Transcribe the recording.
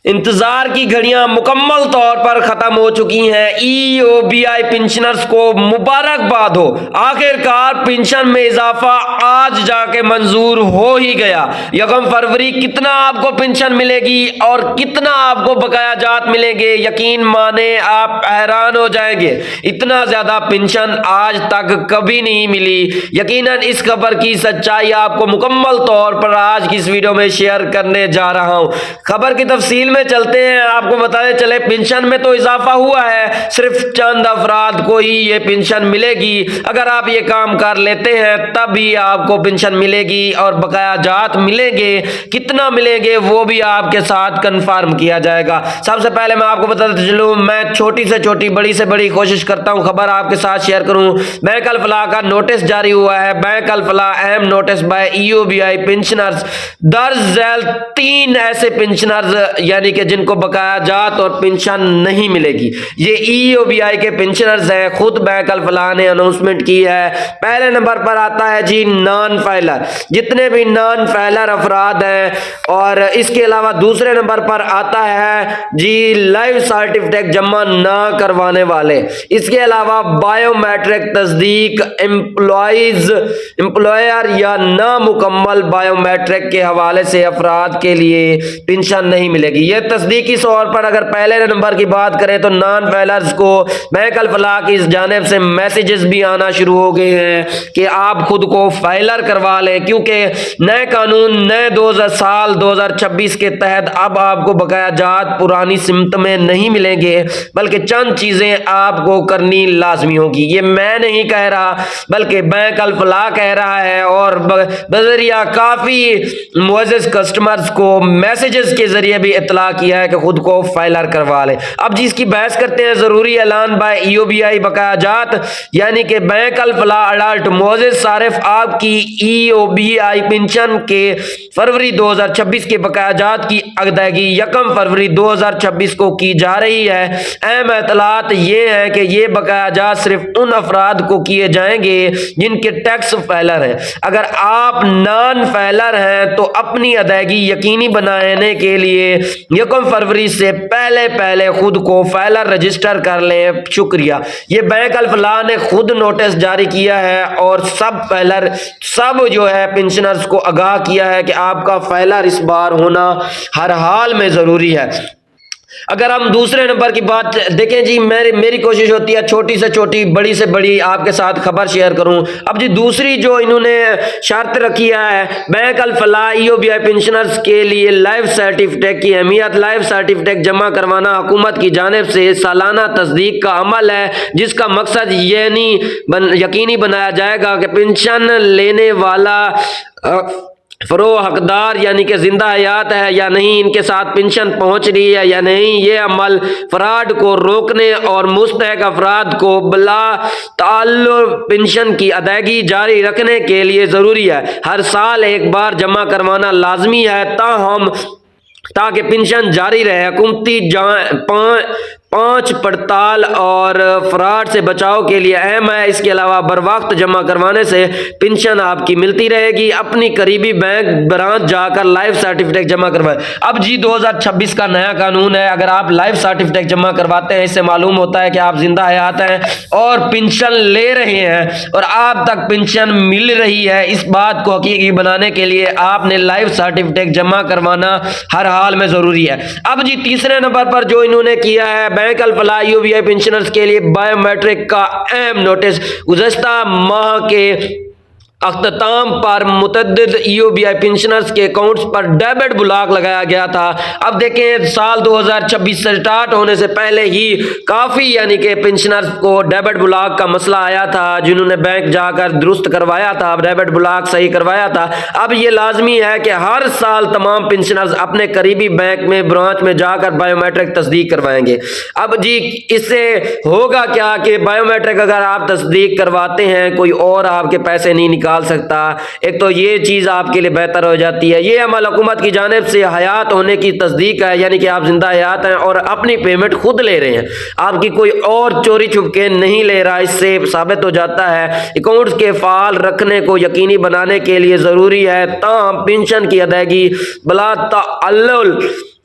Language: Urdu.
انتظار کی گھڑیاں مکمل طور پر ختم ہو چکی ہیں۔ ای او بی آئی پنشنرز کو مبارکباد ہو، آخرکار پنشن میں اضافہ آج جا کے منظور ہو ہی گیا۔ 1 فروری کتنا آپ کو پنشن ملے گی اور کتنا آپ کو بقایا جات ملیں گے، یقین مانیں آپ حیران ہو جائیں گے۔ اتنا زیادہ پنشن آج تک کبھی نہیں ملی۔ یقیناً اس خبر کی سچائی آپ کو مکمل طور پر آج کی اس ویڈیو میں شیئر کرنے جا رہا ہوں۔ خبر کی تفصیل میں چلتے ہیں، آپ کو بتاتے چلے پنشن میں تو اضافہ ہوا ہے، صرف چند افراد کو ہی یہ پنشن ملے گی۔ اگر آپ یہ کام کر لیتے ہیں تب ہی آپ کو پنشن ملے گی اور بقایا جات ملیں گے۔ کتنا ملیں گے وہ بھی آپ کے ساتھ کنفرم کیا جائے گا۔ سب سے پہلے میں آپ کو بتاتا چلوں، میں چھوٹی سے چھوٹی بڑی سے بڑی کوشش کرتا ہوں خبر آپ کے ساتھ شیئر کروں۔ بینک الفلاح کا نوٹس جاری ہوا ہے۔ بینک الفلاح اہم notice by E O B I pensioners. درج ذیل 3 ایسے پنشنرز یعنی کہ جن کو بقایا جات اور پنشن نہیں ملے گی، یہ ای او بی آئی کے پنشنرز ہیں، خود بینک الفلاح نے اناؤنسمنٹ کی ہے۔ پہلے نمبر پر آتا ہے جی نان فائلر، جتنے بھی نان فائلر افراد ہیں، اور اس کے علاوہ دوسرے نمبر پر آتا ہے جی لائیو سرٹیفکیٹ جمع نہ کروانے والے۔ اس کے علاوہ بایو میٹرک تصدیق، امپلائر یا نامکمل بایو میٹرک کے حوالے سے افراد کے لیے پنشن نہیں ملے گی۔ یہ تصدیقی طور پر اگر پہلے نمبر کی بات کریں تو نان فائلرز کو بینک الفلاح کی اس جانب سے میسیجز بھی آنا شروع ہو گئے ہیں کہ آپ خود کو فائلر کروا لیں، کیونکہ نئے قانون نئے سال 2026 کے تحت اب آپ کو بقایا جات پرانی سمت میں نہیں ملیں گے، بلکہ چند چیزیں آپ کو کرنی لازمی ہوگی۔ یہ میں نہیں کہہ رہا بلکہ بینک الفلاح کہہ رہا ہے، اور بذریعہ کافی معزز کسٹمرز کو میسیجز کے ذریعے بھی اطلاع کیا ہے کہ خود کو فائلر کروا لیں۔ اب جس کی بحث کرتے ہیں، ضروری اعلان بائی ای او بی آئی بقایا جات، یعنی کہ بینک الفلاح الرٹ، معزز صارف آپ کی ای او بی آئی پنشن کے فروری 2026 کے بقایا جات کی ادائیگی 1 فروری 2026 کو کی جا رہی ہے۔ اہم اطلاعات یہ ہیں کہ یہ بقایا جات صرف ان افراد کو کیے جائیں گے جن کے ٹیکس فائلر ہیں۔ اگر آپ نان فائلر ہیں تو اپنی ادائیگی یقینی بنانے کے لیے 1 فروری سے پہلے خود کو فائلر رجسٹر کر لیں۔ شکریہ۔ یہ بینک الفلاح نے خود نوٹس جاری کیا ہے اور سب جو ہے پنشنرز کو آگاہ کیا ہے کہ آپ کا فائلر اس بار ہونا ہر حال میں ضروری ہے۔ اگر ہم دوسرے نمبر کی بات دیکھیں جی، میری کوشش ہوتی ہے چھوٹی سے چھوٹی بڑی سے بڑی آپ کے ساتھ خبر شیئر کروں۔ اب جی دوسری جو انہوں نے شرط رکھی ہے bank Alfalah E O B I pensioners کے لیے لائیو سرٹیفکیٹ کی اہمیت۔ لائیو سرٹیفکیٹ جمع کروانا حکومت کی جانب سے سالانہ تصدیق کا عمل ہے، جس کا مقصد یقینی بنایا جائے گا کہ پنشن لینے والا فروغ حقدار یعنی کہ زندہ حیات ہے یا نہیں، ان کے ساتھ پنشن پہنچ رہی ہے یا نہیں۔ یہ عمل فراڈ کو روکنے اور مستحق افراد کو بلا تعلق پنشن کی ادائیگی جاری رکھنے کے لیے ضروری ہے۔ ہر سال ایک بار جمع کروانا لازمی ہے تاکہ پنشن جاری رہے۔ حکومتی پانچ پڑتال اور فراڈ سے بچاؤ کے لیے اہم ہے۔ اس کے علاوہ بروقت جمع کروانے سے پنشن آپ کی ملتی رہے گی۔ اپنی قریبی بینک برانچ جا کر لائیو سرٹیفکیٹ جمع کروائیں۔ اب جی 2026 کا نیا قانون ہے، اگر آپ لائیو سرٹیفکیٹ جمع کرواتے ہیں اس سے معلوم ہوتا ہے کہ آپ زندہ حیات ہیں اور پنشن لے رہے ہیں اور آپ تک پنشن مل رہی ہے۔ اس بات کو حقیقی بنانے کے لیے آپ نے لائیو سرٹیفکیٹ جمع کروانا ہر حال میں ضروری ہے۔ اب جی تیسرے نمبر پر جو انہوں نے کیا ہے bank Alfalah E O B I pensioners کے لیے بایو میٹرک کا اہم نوٹس۔ گزشتہ ماہ کے اختتام پر متعدد ای او بی آئی پنشنرز کے اکاؤنٹس پر ڈیبٹ بلاک لگایا گیا تھا۔ اب دیکھیں سال 2026 سے سٹارٹ ہونے سے پہلے ہی کافی یعنی کہ پنشنرز کو ڈیبٹ بلاک کا مسئلہ آیا تھا، جنہوں نے بینک جا کر درست کروایا تھا، ڈیبٹ بلاک صحیح کروایا تھا۔ اب یہ لازمی ہے کہ ہر سال تمام پنشنرز اپنے قریبی بینک میں برانچ میں جا کر بایو میٹرک تصدیق کروائیں گے۔ اب جی اس سے ہوگا کیا کہ بایو میٹرک اگر آپ تصدیق کرواتے ہیں کوئی اور آپ کے پیسے نہیں نکال سکتا، ایک تو یہ چیز آپ کے لیے بہتر ہو جاتی ہے۔ یہ عمل حکومت کی جانب سے حیات ہونے کی تصدیق ہے، یعنی کہ آپ زندہ حیات ہیں اور اپنی پیمنٹ خود لے رہے ہیں، آپ کی کوئی اور چوری چھپ کے نہیں لے رہا۔ اس سے ثابت ہو جاتا ہے اکاؤنٹس کے فعال رکھنے کو یقینی بنانے کے لیے ضروری ہے تاہم پنشن کی ادائیگی بلا تعلل